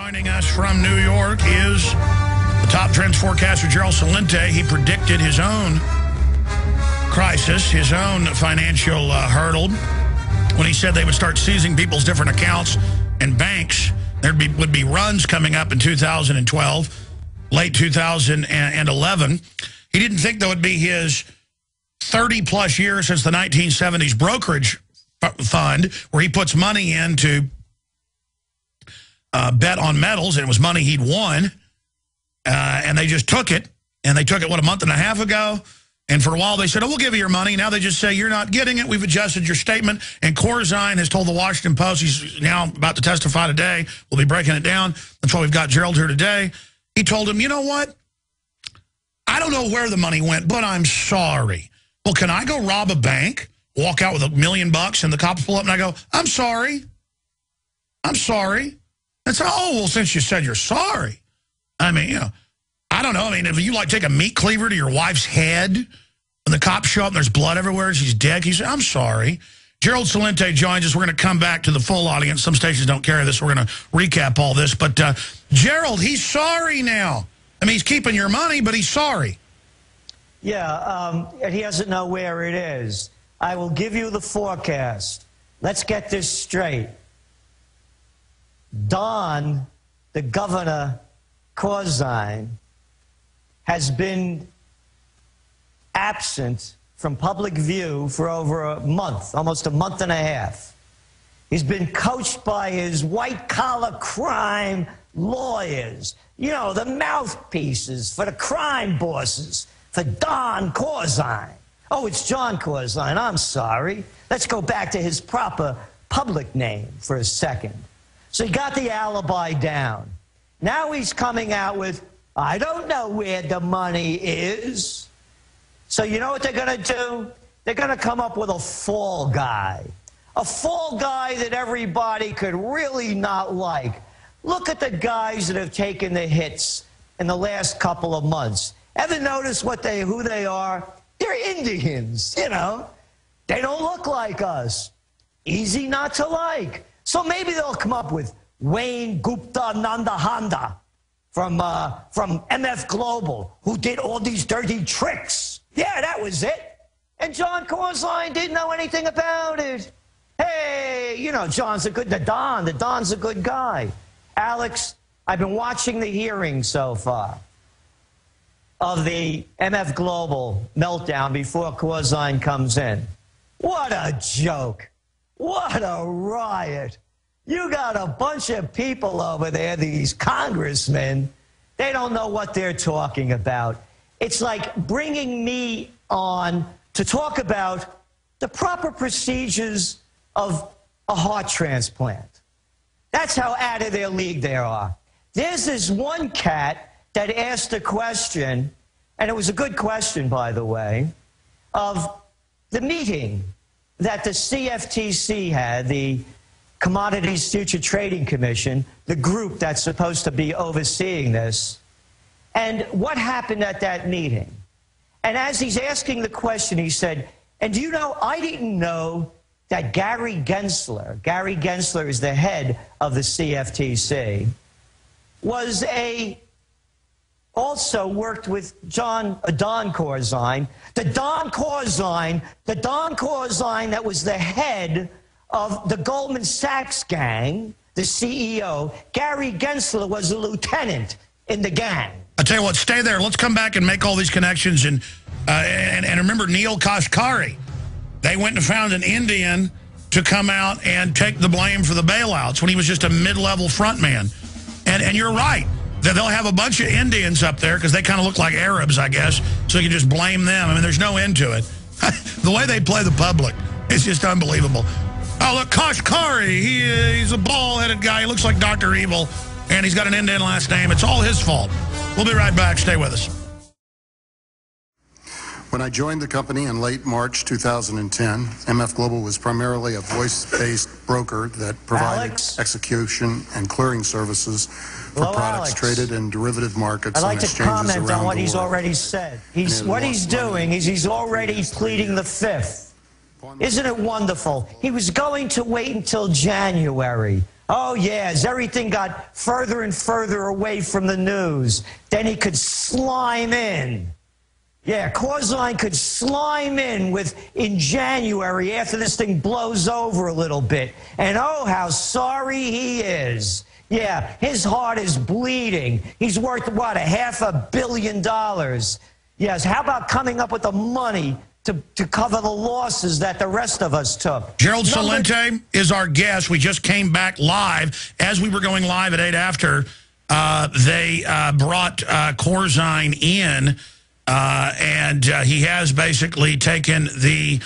Joining us from New York is the top trends forecaster, Gerald Celente. He predicted his own crisis, his own financial hurdle, when he said they would start seizing people's different accounts and banks. There would be runs coming up in 2012, late 2011. He didn't think that would be his 30-plus years since the 1970s brokerage fund, where he puts money in to bet on metals, and it was money he'd won, and they just took it, and they took it, what, a month and a half ago? And for a while they said, oh, we'll give you your money. Now they just say, you're not getting it. We've adjusted your statement. And Corzine has told the Washington Post, he's now about to testify today. We'll be breaking it down. That's why we've got Gerald here today. He told him, you know what? I don't know where the money went, but I'm sorry. Well, can I go rob a bank, walk out with $1 million, and the cops pull up, and I go, I'm sorry. I'm sorry. And so, oh, well, since you said you're sorry. I mean, you know, I don't know. I mean, if you, like, take a meat cleaver to your wife's head, and the cops show up and there's blood everywhere and she's dead, you say, I'm sorry. Gerald Celente joins us. We're going to come back to the full audience. Some stations don't carry this. We're going to recap all this. But, Gerald, he's sorry now. I mean, he's keeping your money, but he's sorry. Yeah, and he doesn't know where it is. I will give you the forecast. Let's get this straight. Don, the governor, Corzine, has been absent from public view for over a month, almost a month and a half. He's been coached by his white-collar crime lawyers, you know, the mouthpieces for the crime bosses, for Don Corzine. Oh, it's John Corzine. I'm sorry. Let's go back to his proper public name for a second. So he got the alibi down. Now he's coming out with, I don't know where the money is. So you know what they're going to do? They're going to come up with a fall guy. A fall guy that everybody could really not like. Look at the guys that have taken the hits in the last couple of months. Ever notice who they are? They're Indians, you know. They don't look like us. Easy not to like. So maybe they'll come up with Wayne Gupta Nandahanda from MF Global, who did all these dirty tricks. Yeah, that was it. And John Corzine didn't know anything about it. Hey, you know, Don's a good guy. Alex, I've been watching the hearings so far of the MF Global meltdown before Corzine comes in. What a joke. What a riot. You got a bunch of people over there, these congressmen, they don't know what they're talking about. It's like bringing me on to talk about the proper procedures of a heart transplant. That's how out of their league they are. There's this one cat that asked a question, and it was a good question, by the way, of the meeting that the CFTC had, the Commodities Future Trading Commission, the group that's supposed to be overseeing this, and what happened at that meeting. And as he's asking the question, he said, and do you know, I didn't know that Gary Gensler is the head of the CFTC, also worked with Don Corzine, the Don Corzine that was the head of the Goldman Sachs gang, the CEO. Gary Gensler was a lieutenant in the gang. I tell you what, stay there. Let's come back and make all these connections. And remember Neil Kashkari. They went and found an Indian to come out and take the blame for the bailouts when he was just a mid-level front man. And you're right. They'll have a bunch of Indians up there because they kind of look like Arabs, I guess, so you can just blame them. I mean, there's no end to it. The way they play the public, it's just unbelievable. Oh, look, Kashkari, he's a bald-headed guy. He looks like Dr. Evil, and he's got an Indian last name. It's all his fault. We'll be right back. Stay with us. When I joined the company in late March 2010, MF Global was primarily a voice-based broker that provided execution and clearing services for products traded in derivative markets and exchanges around the world. I'd like to comment on what he's already said. What he's doing is he's already pleading the fifth. Isn't it wonderful? He was going to wait until January. Oh, yeah, as everything got further and further away from the news, then he could slime in. Yeah, Corzine could slime in January after this thing blows over a little bit. And oh, how sorry he is. Yeah, his heart is bleeding. He's worth, what, $500 million. Yes, how about coming up with the money to cover the losses that the rest of us took? Gerald Celente is our guest. We just came back live. As we were going live at 8 after, they brought Corzine in, and he has basically taken the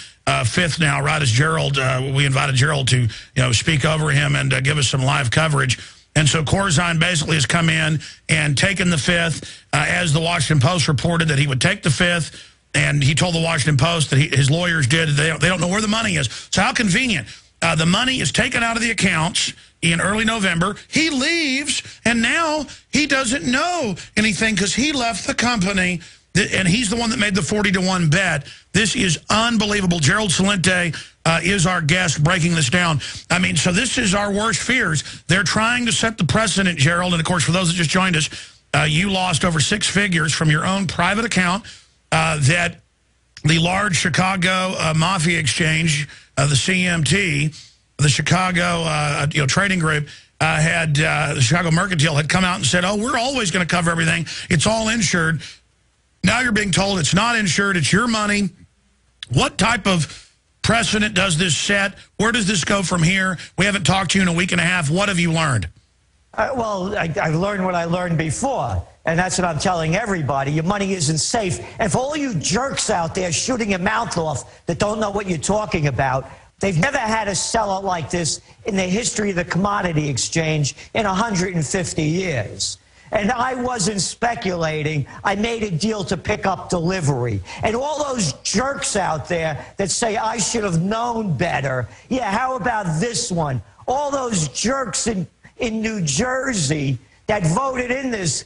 fifth now, right as Gerald, we invited Gerald to speak over him and give us some live coverage. And so Corzine basically has come in and taken the fifth, as the Washington Post reported that he would take the fifth. And he told the Washington Post that his lawyers did. They don't know where the money is. So how convenient. The money is taken out of the accounts in early November. He leaves, and now he doesn't know anything because he left the company, and he's the one that made the 40-to-1 bet. This is unbelievable. Gerald Celente is our guest breaking this down. I mean, so this is our worst fears. They're trying to set the precedent, Gerald. And, of course, for those that just joined us, you lost over 6 figures from your own private account. That the large Chicago mafia exchange, the CMT, the Chicago trading group, the Chicago Mercantile had come out and said, oh, we're always going to cover everything. It's all insured. Now you're being told it's not insured. It's your money. What type of precedent does this set? Where does this go from here? We haven't talked to you in a week and a half. What have you learned? Well, I learned what I learned before, and that's what I'm telling everybody. Your money isn't safe. And for all you jerks out there shooting your mouth off that don't know what you're talking about, they've never had a sellout like this in the history of the commodity exchange in 150 years. And I wasn't speculating. I made a deal to pick up delivery. And all those jerks out there that say I should have known better, yeah, how about this one? All those jerks in New Jersey that voted in this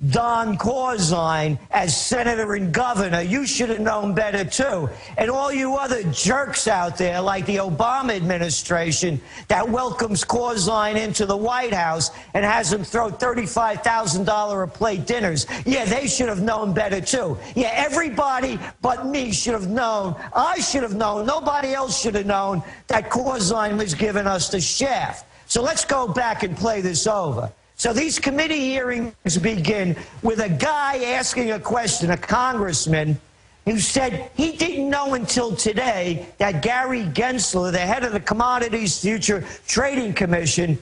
Don Corzine as senator and governor, you should have known better too. And all you other jerks out there like the Obama administration that welcomes Corzine into the White House and has him throw $35,000 a plate dinners, yeah, they should have known better too. Yeah, everybody but me should have known. I should have known. Nobody else should have known that Corzine was giving us the shaft. So let's go back and play this over. So these committee hearings begin with a guy asking a question, a congressman, who said he didn't know until today that Gary Gensler, the head of the Commodities Future Trading Commission,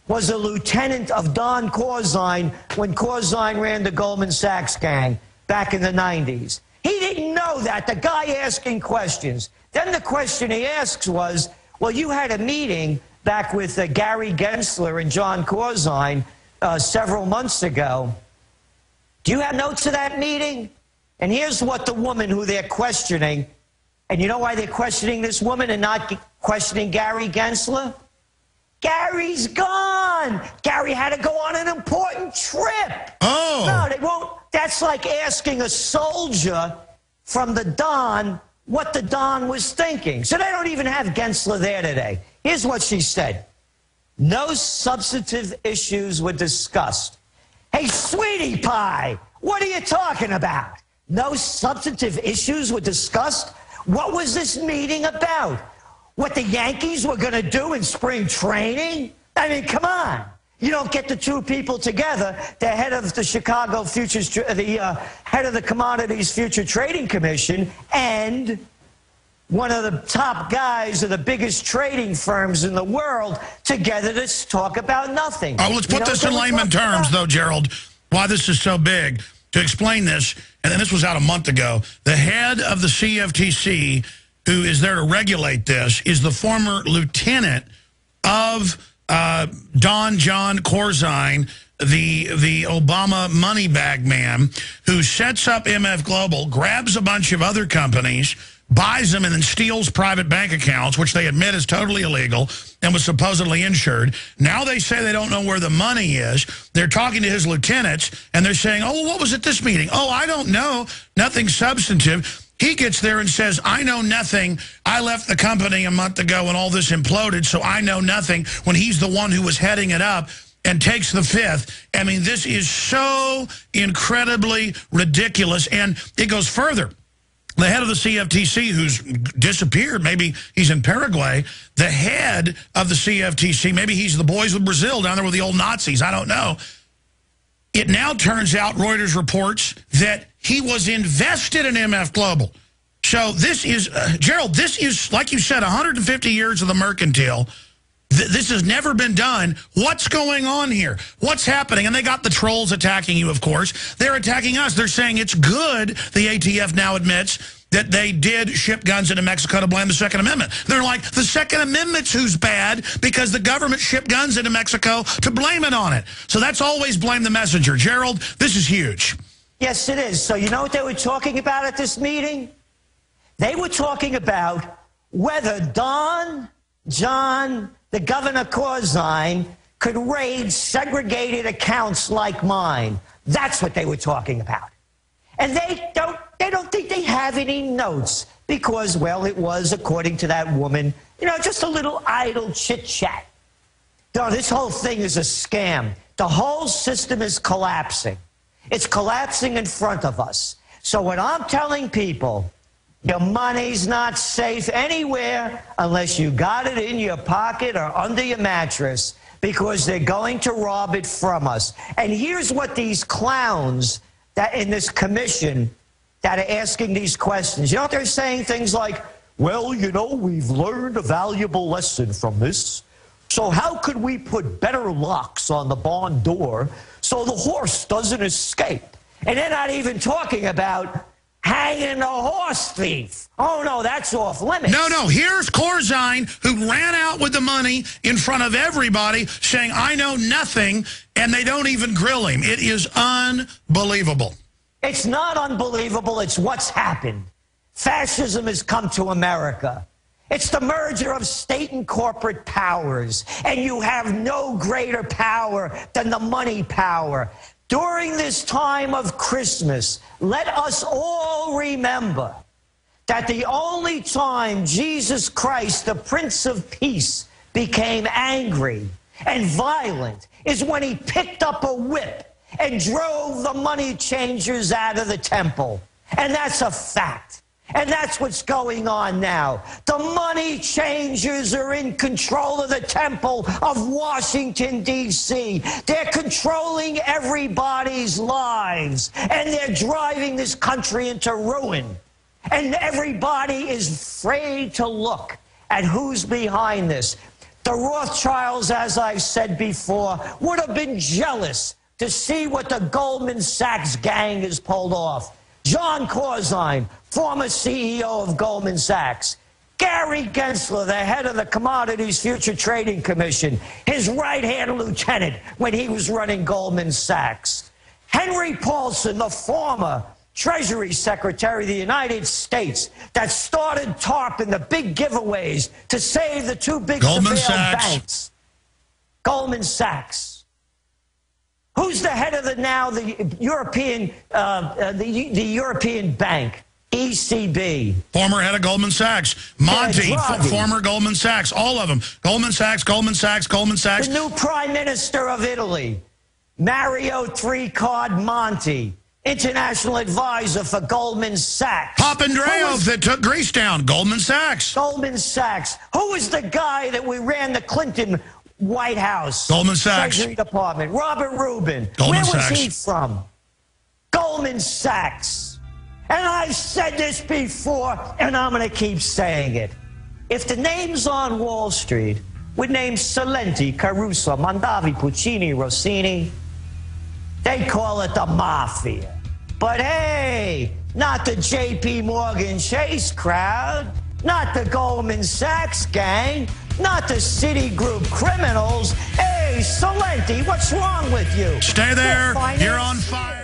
was a lieutenant of Don Corzine when Corzine ran the Goldman Sachs gang back in the 90s. He didn't know that, the guy asking questions. Then the question he asks was, well, you had a meeting back with Gary Gensler and John Corzine several months ago. Do you have notes of that meeting? And here's what the woman who they're questioning, and you know why they're questioning this woman and not questioning Gary Gensler? Gary's gone. Gary had to go on an important trip. Oh. No, they won't. That's like asking a soldier from the Don what the Don was thinking. So they don't even have Gensler there today. Here's what she said. No substantive issues were discussed. Hey, sweetie pie, what are you talking about? No substantive issues were discussed? What was this meeting about? What the Yankees were going to do in spring training? I mean, come on. You don't get the two people together, the head of the Chicago Futures, the head of the Commodities Future Trading Commission, and one of the top guys of the biggest trading firms in the world together to talk about nothing. Oh, let's put this in layman terms, though, Gerald, why this is so big. To explain this, and then this was out a month ago, the head of the CFTC, who is there to regulate this, is the former lieutenant of Don John Corzine, the Obama money bag man, who sets up MF Global, grabs a bunch of other companies, buys them, and then steals private bank accounts, which they admit is totally illegal and was supposedly insured. Now they say they don't know where the money is. They're talking to his lieutenants, and they're saying, oh, what was at this meeting? Oh, I don't know. Nothing substantive. He gets there and says, I know nothing. I left the company a month ago when all this imploded, so I know nothing, when he's the one who was heading it up and takes the fifth. I mean, this is so incredibly ridiculous. And it goes further. The head of the CFTC, who's disappeared, maybe he's in Paraguay, the head of the CFTC, maybe he's the boys with Brazil down there with the old Nazis, I don't know. It now turns out, Reuters reports, that he was invested in MF Global. So this is, Gerald, this is, like you said, 150 years of the mercantile. This has never been done. What's going on here? What's happening? And they got the trolls attacking you, of course. They're attacking us. They're saying it's good, the ATF now admits, that they did ship guns into Mexico to blame the Second Amendment. They're like, the Second Amendment's who's bad because the government shipped guns into Mexico to blame it on it. So that's always blame the messenger. Gerald, this is huge. Yes, it is. So you know what they were talking about at this meeting? They were talking about whether John, the Governor Corzine, could raid segregated accounts like mine. That's what they were talking about. And they don't think they have any notes because, well, it was, according to that woman, you know, just a little idle chit-chat. No, this whole thing is a scam. The whole system is collapsing. It's collapsing in front of us. So what I'm telling people, your money's not safe anywhere unless you got it in your pocket or under your mattress, because they're going to rob it from us. And here's what these clowns that in this commission that are asking these questions, you know what they're saying? Things like, well, you know, we've learned a valuable lesson from this. So how could we put better locks on the barn door so the horse doesn't escape? And they're not even talking about hanging a horse thief. Oh, no, that's off limits. No, here's Corzine, who ran out with the money in front of everybody, saying, I know nothing, and they don't even grill him. It is unbelievable. It's not unbelievable. It's what's happened. Fascism has come to America. It's the merger of state and corporate powers, and you have no greater power than the money power. During this time of Christmas, let us all remember that the only time Jesus Christ, the Prince of Peace, became angry and violent is when he picked up a whip and drove the money changers out of the temple. And that's a fact. And that's what's going on now. The money changers are in control of the temple of Washington, D.C. They're controlling everybody's lives, and they're driving this country into ruin. And everybody is afraid to look at who's behind this. The Rothschilds, as I've said before, would have been jealous to see what the Goldman Sachs gang has pulled off. John Corzine, former CEO of Goldman Sachs. Gary Gensler, the head of the Commodities Future Trading Commission, his right-hand lieutenant when he was running Goldman Sachs. Henry Paulson, the former Treasury Secretary of the United States that started TARP and the big giveaways to save the two big banks. Goldman Sachs. Who's the head of the European Bank, ECB? Former head of Goldman Sachs. Monty, former Goldman Sachs. All of them. Goldman Sachs, Goldman Sachs, Goldman Sachs. The new Prime Minister of Italy, Mario Three-Card Monti, international advisor for Goldman Sachs. Papandreou that took Greece down. Goldman Sachs. Goldman Sachs. Who was the guy that we ran the Clinton White House? Goldman Sachs. Treasury Department. Robert Rubin. Goldman Where Sachs. was he from? Goldman Sachs. And I've said this before, and I'm going to keep saying it. If the names on Wall Street were named Celente, Caruso, Mondavi, Puccini, Rossini, they'd call it the Mafia. But hey, not the J.P. Morgan Chase crowd, not the Goldman Sachs gang, not the Citigroup criminals. Hey, Celente, what's wrong with you? Stay there. You're on fire.